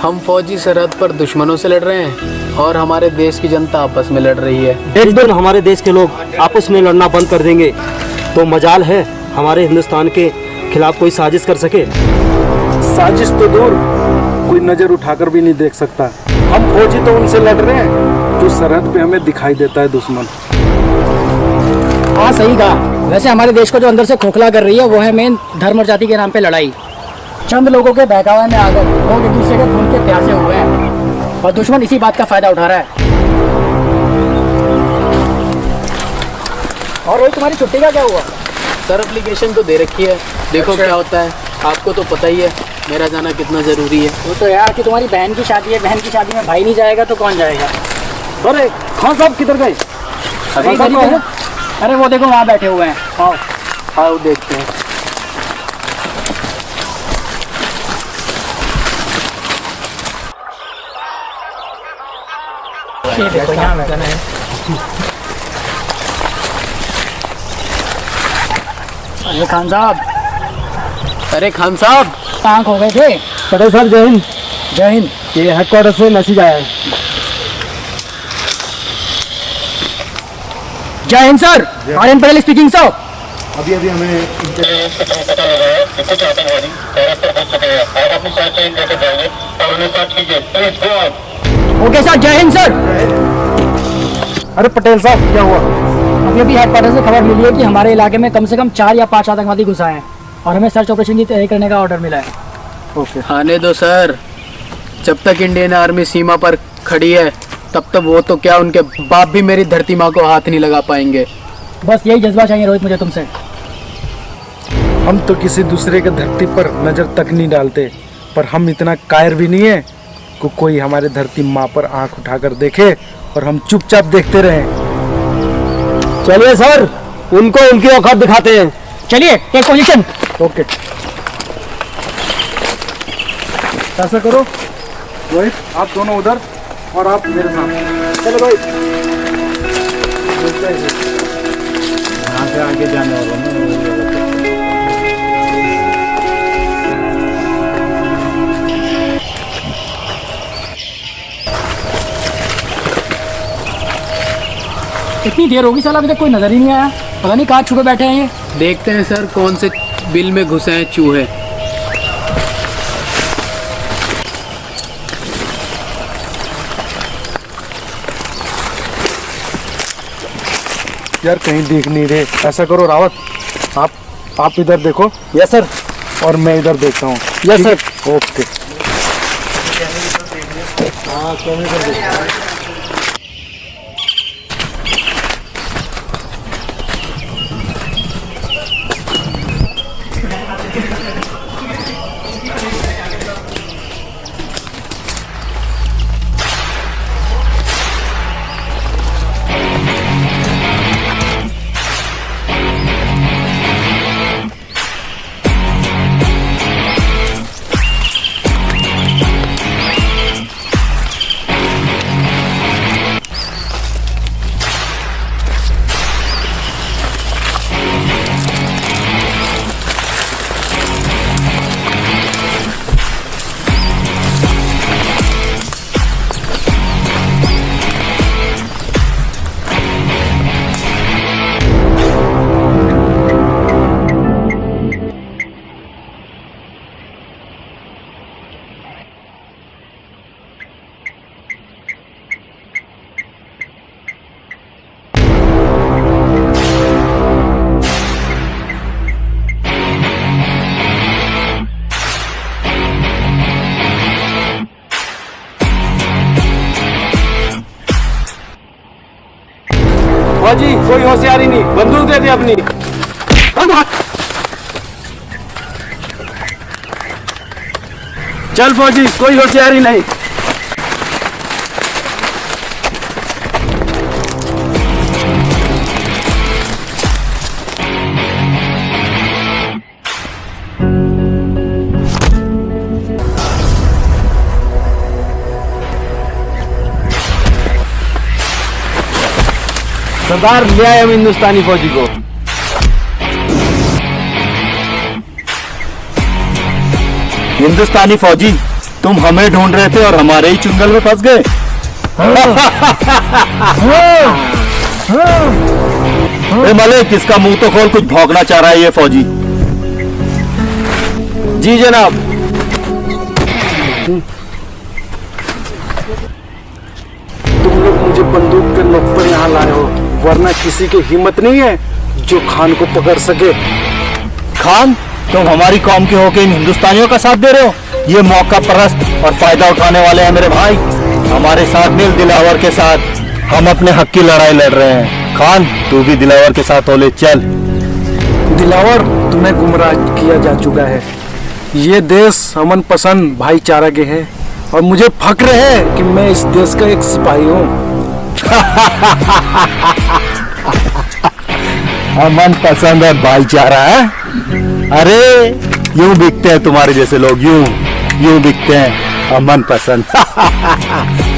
हम फौजी सरहद पर दुश्मनों से लड़ रहे हैं और हमारे देश की जनता आपस में लड़ रही है। एक दिन हमारे देश के लोग आपस में लड़ना बंद कर देंगे तो मजाल है हमारे हिंदुस्तान के खिलाफ कोई साजिश कर सके। साजिश तो दूर, कोई नजर उठाकर भी नहीं देख सकता। हम फौजी तो उनसे लड़ रहे हैं जो सरहद पे हमें दिखाई देता है दुश्मन। हाँ सही कहा। वैसे हमारे देश को जो अंदर से खोखला कर रही है वो है मेन धर्म और जाति के नाम पे लड़ाई। चंद लोगों के बहकावे में आकर लोग एक दूसरे के खून के प्यासे हुए हैं और दुश्मन इसी बात का फायदा उठा रहा है। और वही तुम्हारी छुट्टी का क्या हुआ? सर एप्लीकेशन तो दे रखी है, देखो क्या होता है। आपको तो पता ही है मेरा जाना कितना ज़रूरी है। वो तो यार कि तुम्हारी बहन की शादी है, बहन की शादी में भाई नहीं जाएगा तो कौन जाएगा? अरे खान साहब किधर गए? अरे वो देखो वहाँ बैठे हुए हैं। आओ आओ देखते हैं। देखो यहाँ बैठा है। अरे खान साहब, अरे खान साहब, कहाँ खो गए थे? पटेल साहब जय हिंद। जय हिंद। ये हेडक्वार्टर से मैसेज आया है। जय हिंद sir, Aryan Patel speaking sir. अभी हमें ओके सर, जय हिंद सर। अरे पटेल साहब क्या हुआ? अभी हेडक्वार्टर से खबर मिली है कि हमारे इलाके में कम से कम 4 या 5 आतंकवादी घुसा हैं और हमें सर्च ऑपरेशन की तैयारी करने का ऑर्डर मिला है। ओके। आने दो सर, जब तक इंडियन आर्मी सीमा पर खड़ी है तब तक वो तो क्या उनके बाप भी मेरी धरती माँ को हाथ नहीं लगा पाएंगे। बस यही जज्बा चाहिए रोहित मुझे तुमसे। हम तो किसी दूसरे के धरती पर नजर तक नहीं डालते, पर हम इतना कायर भी नहीं है कि कोई हमारे धरती माँ पर आंख उठाकर देखे और हम चुपचाप देखते रहें। चलिए सर, उनको उनकी औकात दिखाते हैं। चलिए टेक पोजीशन। ओके, ऐसा करो रोहित, आप दोनों उधर और आप मेरे साथ। चलो भाई, यहाँ से आगे जाने वाला ना। इतनी देर होगी साला, अभी तक कोई नजर ही नहीं आया। पता नहीं कहाँ छुपे बैठे हैं ये। देखते हैं सर कौन से बिल में घुसे हैं चूहे। यार कहीं देख नहीं रहे। ऐसा करो रावत, आप इधर देखो। Yes sir. और मैं इधर देखता हूँ। Yes sir. ओके। फौजी कोई होशियारी नहीं, बंदूक दे दे अपनी। चल फौजी, कोई होशियारी नहीं। सरदार ले आए हम हिंदुस्तानी फौजी को। हिंदुस्तानी फौजी, तुम हमें ढूंढ रहे थे और हमारे ही चुंगल में फंस गए। ए मलिक, इसका मुंह तो खोल, कुछ भौंकना चाह रहा है ये फौजी। जी जनाब। तुम लोग मुझे बंदूक के नोक पर यहाँ लाए हो, वरना किसी की हिम्मत नहीं है जो खान को पकड़ सके। खान, तुम हमारी कौम के होके इन हिंदुस्तानियों का साथ दे रहे हो? ये मौका परस्त और फायदा उठाने वाले हैं मेरे भाई। हमारे साथ मिल दिलावर के साथ, हम अपने हक की लड़ाई लड़ रहे हैं। खान, तू भी दिलावर के साथ ओले चल। दिलावर, तुम्हें गुमराह किया जा चुका है। ये देश अमन पसंद भाईचारा के है और मुझे फक्र है कि मैं इस देश का एक सिपाही हूँ। अमन पसंद और भाईचारा है? अरे यूं बिकते हैं तुम्हारे जैसे लोग, यूं बिकते हैं, अमन पसंद।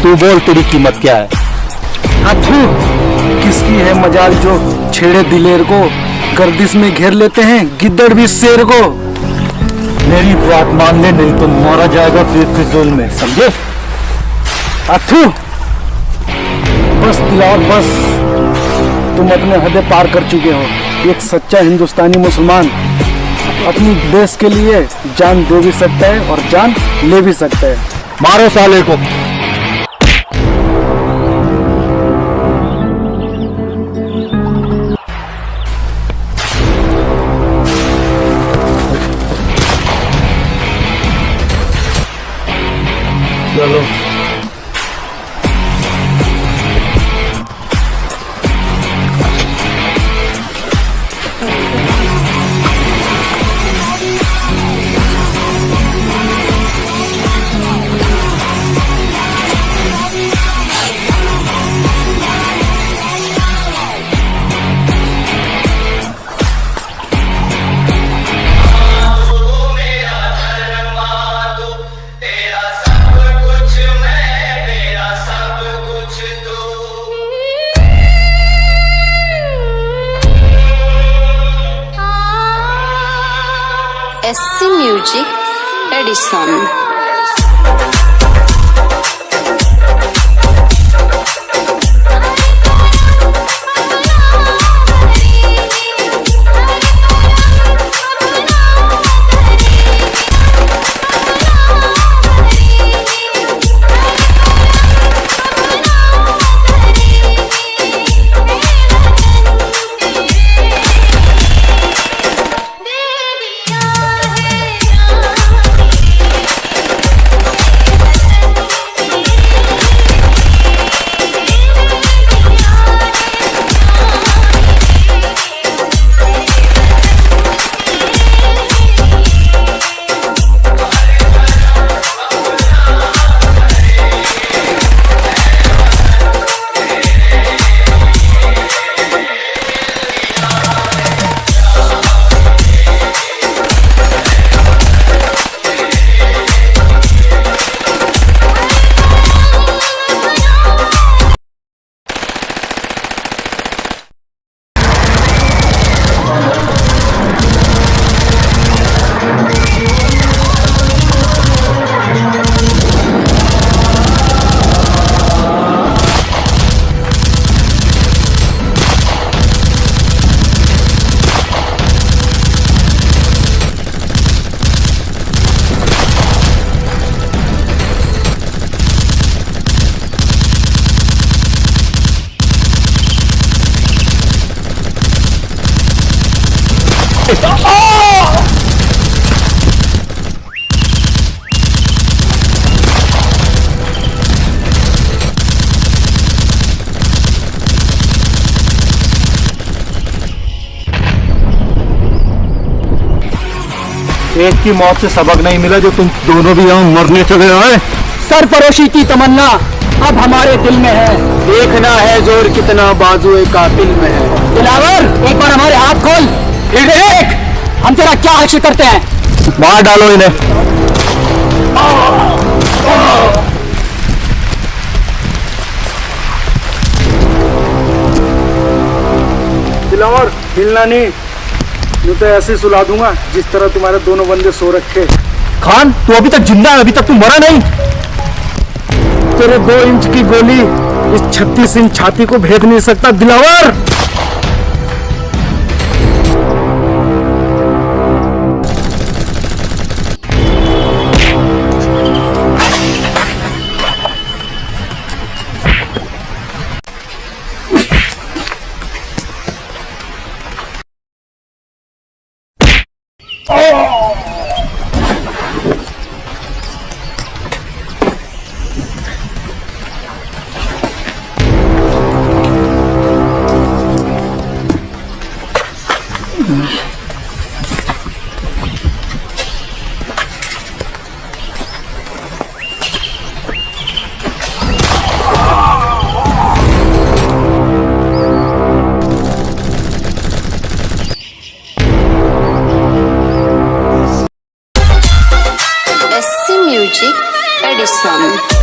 तू बोल, तेरी कीमत क्या है? अथू, किसकी है मजाल जो छेड़े दिलेर को, गर्दिश में घेर लेते हैं गिद्दड़ भी शेर को। मेरी बात मान ले, नहीं तो मारा जाएगा पेट के जोल में, समझे? अथू, बस दिलावर बस, तुम अपने हदें पार कर चुके हो। एक सच्चा हिंदुस्तानी मुसलमान अपनी देश के लिए जान दे भी सकता है और जान ले भी सकता है। मारो साले को। चलो। SC Music Edison। एक की मौत से सबक नहीं मिला जो तुम दोनों भी यहाँ मरने चले आए? सरफरोशी की तमन्ना अब हमारे दिल में है। देखना है जोर कितना बाजुए कातिल में है। दिलावर, एक बार हमारे हाथ खोल, फिर देख हम तेरा क्या हश्र करते हैं। मार डालो इन्हें। दिलावर, हिलना नहीं, यूं तो ऐसे सुला दूंगा जिस तरह तुम्हारे दोनों बंदे सो रखे। खान तू अभी तक जिंदा है, अभी तक तू मरा नहीं। तेरे 2 इंच की गोली इस 36 इंच छाती को भेद नहीं सकता दिलावर। SC Music Edison.